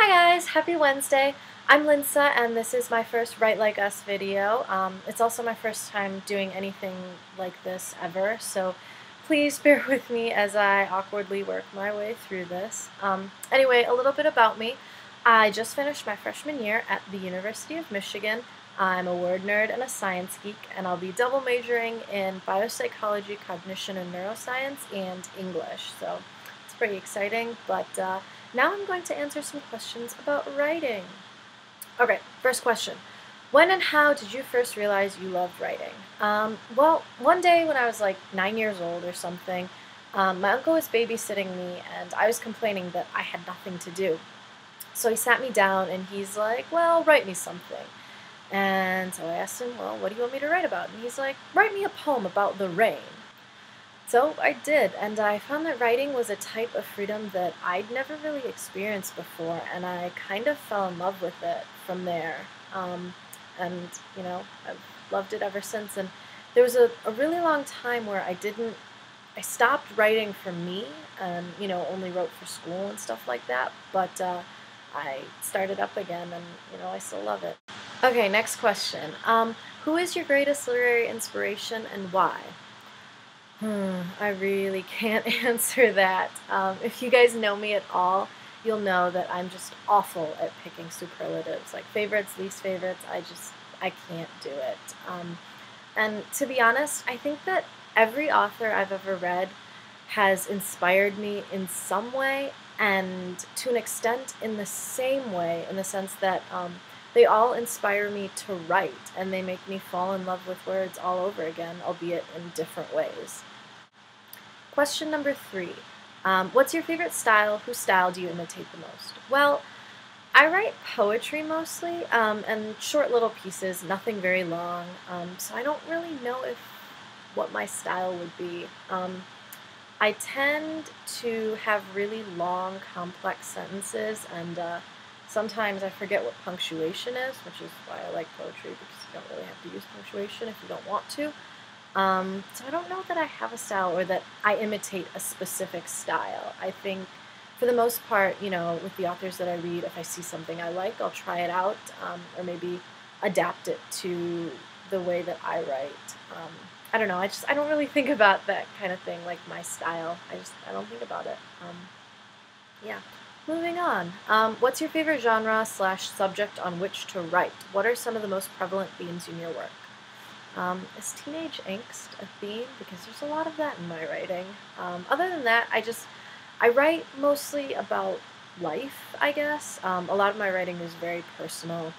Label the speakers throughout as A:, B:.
A: Hi guys, happy Wednesday. I'm Linsa and this is my first Write Like Us video. It's also my first time doing anything like this ever, so please bear with me as I awkwardly work my way through this. Anyway, a little bit about me. I just finished my freshman year at the University of Michigan. I'm a word nerd and a science geek, and I'll be double majoring in biopsychology, cognition, and neuroscience, and English, so it's pretty exciting, but now I'm going to answer some questions about writing. Okay, first question. When and how did you first realize you loved writing? Well, one day when I was like 9 years old or something, my uncle was babysitting me and I was complaining that I had nothing to do. So he sat me down and he's like, well, write me something. And so I asked him, well, what do you want me to write about? And he's like, write me a poem about the rain. So I did, and I found that writing was a type of freedom that I'd never really experienced before, and I kind of fell in love with it from there. And, I've loved it ever since. And there was a really long time where I stopped writing for me and, only wrote for school and stuff like that, but I started up again and, I still love it. Okay, next question. Who is your greatest literary inspiration and why? I really can't answer that. If you guys know me at all, you'll know that I'm just awful at picking superlatives, like favorites, least favorites. I can't do it. And to be honest, I think that every author I've ever read has inspired me in some way, and to an extent in the same way, in the sense that they all inspire me to write, and they make me fall in love with words all over again, albeit in different ways. Question number 3. What's your favorite style? Whose style do you imitate the most? Well, I write poetry mostly, and short little pieces, nothing very long, so I don't really know what my style would be. I tend to have really long, complex sentences, and sometimes I forget what punctuation is, which is why I like poetry, because you don't really have to use punctuation if you don't want to. So I don't know that I have a style or that I imitate a specific style. I think for the most part, with the authors that I read, if I see something I like, I'll try it out, or maybe adapt it to the way that I write. I don't know, I don't really think about that kind of thing, like my style. I don't think about it. Yeah. Moving on. What's your favorite genre/subject on which to write? What are some of the most prevalent themes in your work? Is teenage angst a theme? Because there's a lot of that in my writing. Other than that, I write mostly about life, I guess. A lot of my writing is very personal.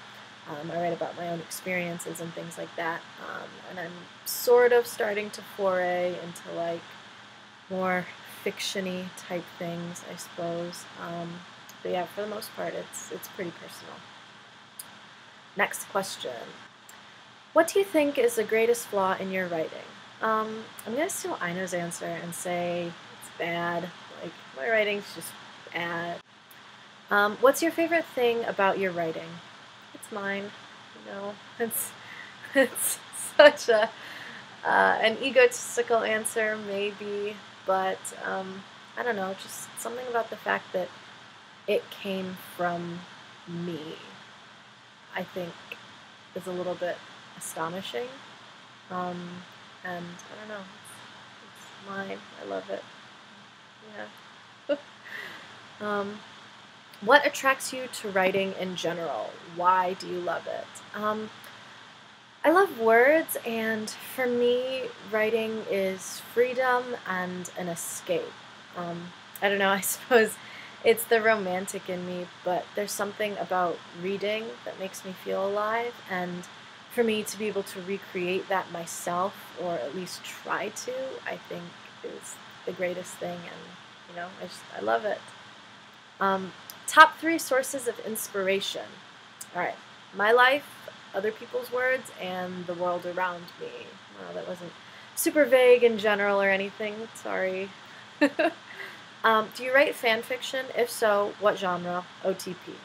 A: I write about my own experiences and things like that. And I'm sort of starting to foray into like more fiction-y type things, I suppose. But yeah, for the most part, it's pretty personal. Next question. What do you think is the greatest flaw in your writing? I'm going to steal Ina's answer and say it's bad. Like, my writing's just bad. What's your favorite thing about your writing? It's mine. It's such an egotistical answer, maybe, but I don't know, just something about the fact that it came from me, I think, is a little bit astonishing, and I don't know, it's mine, I love it, yeah. What attracts you to writing in general? Why do you love it? I love words, and for me, writing is freedom and an escape. I don't know, I suppose it's the romantic in me, but there's something about reading that makes me feel alive, and for me to be able to recreate that myself, or at least try to, I think is the greatest thing, and I love it. Top 3 sources of inspiration. Alright, my life, other people's words, and the world around me. Well, that wasn't super vague in general or anything, sorry. Do you write fan fiction? If so, what genre? OTP.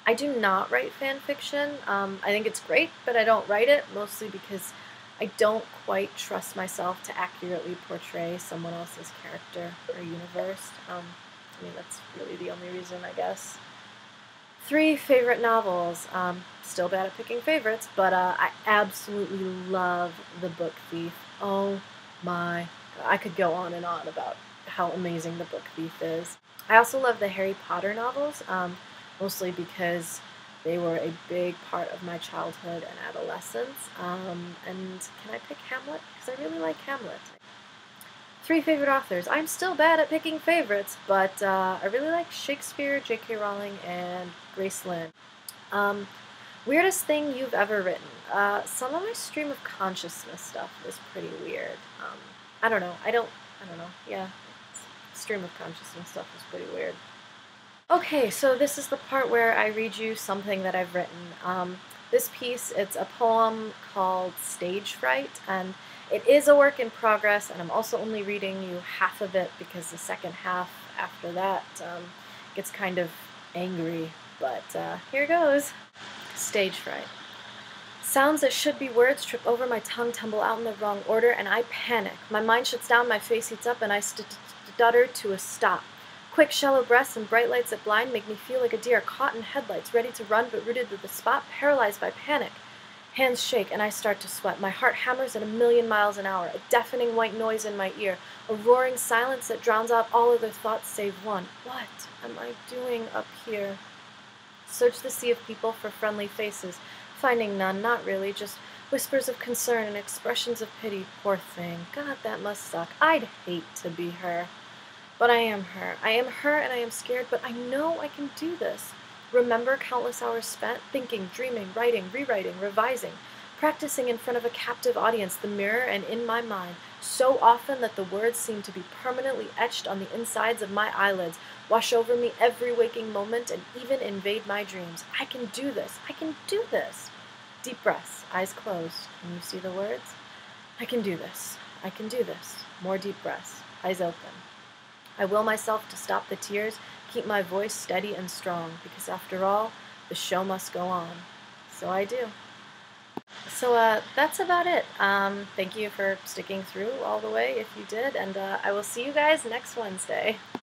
A: I do not write fan fiction. I think it's great, but I don't write it, mostly because I don't quite trust myself to accurately portray someone else's character or universe. I mean, that's really the only reason, I guess. 3 favorite novels. Still bad at picking favorites, but I absolutely love The Book Thief. Oh my god. I could go on and on about how amazing The Book Thief is. I also love the Harry Potter novels, mostly because they were a big part of my childhood and adolescence. And can I pick Hamlet? Because I really like Hamlet. 3 favorite authors. I'm still bad at picking favorites, but I really like Shakespeare, J.K. Rowling, and Grace Lynn. Um, Weirdest thing you've ever written? Some of my stream of consciousness stuff is pretty weird. I don't know. I don't know. Yeah, stream of consciousness stuff is pretty weird. Okay, so this is the part where I read you something that I've written. This piece, it's a poem called Stage Fright, and it is a work in progress, and I'm also only reading you half of it because the second half after that gets kind of angry, but here goes. Stage Fright. Sounds that should be words trip over my tongue, tumble out in the wrong order, and I panic. My mind shuts down, my face heats up, and I stutter to a stop. Quick, shallow breaths and bright lights that blind make me feel like a deer caught in headlights, ready to run but rooted to the spot, paralyzed by panic. Hands shake and I start to sweat. My heart hammers at 1,000,000 miles an hour, a deafening white noise in my ear, a roaring silence that drowns out all other thoughts save one. What am I doing up here? Search the sea of people for friendly faces, finding none, not really, just whispers of concern and expressions of pity. Poor thing. God, that must suck. I'd hate to be her. But I am her. I am her and I am scared, but I know I can do this. Remember countless hours spent thinking, dreaming, writing, rewriting, revising, practicing in front of a captive audience, the mirror and in my mind, so often that the words seem to be permanently etched on the insides of my eyelids, wash over me every waking moment, and even invade my dreams. I can do this. I can do this. Deep breaths, eyes closed. Can you see the words? I can do this. I can do this. More deep breaths, eyes open. I will myself to stop the tears, keep my voice steady and strong, because after all, the show must go on. So I do. So that's about it. Thank you for sticking through all the way if you did, and I will see you guys next Wednesday.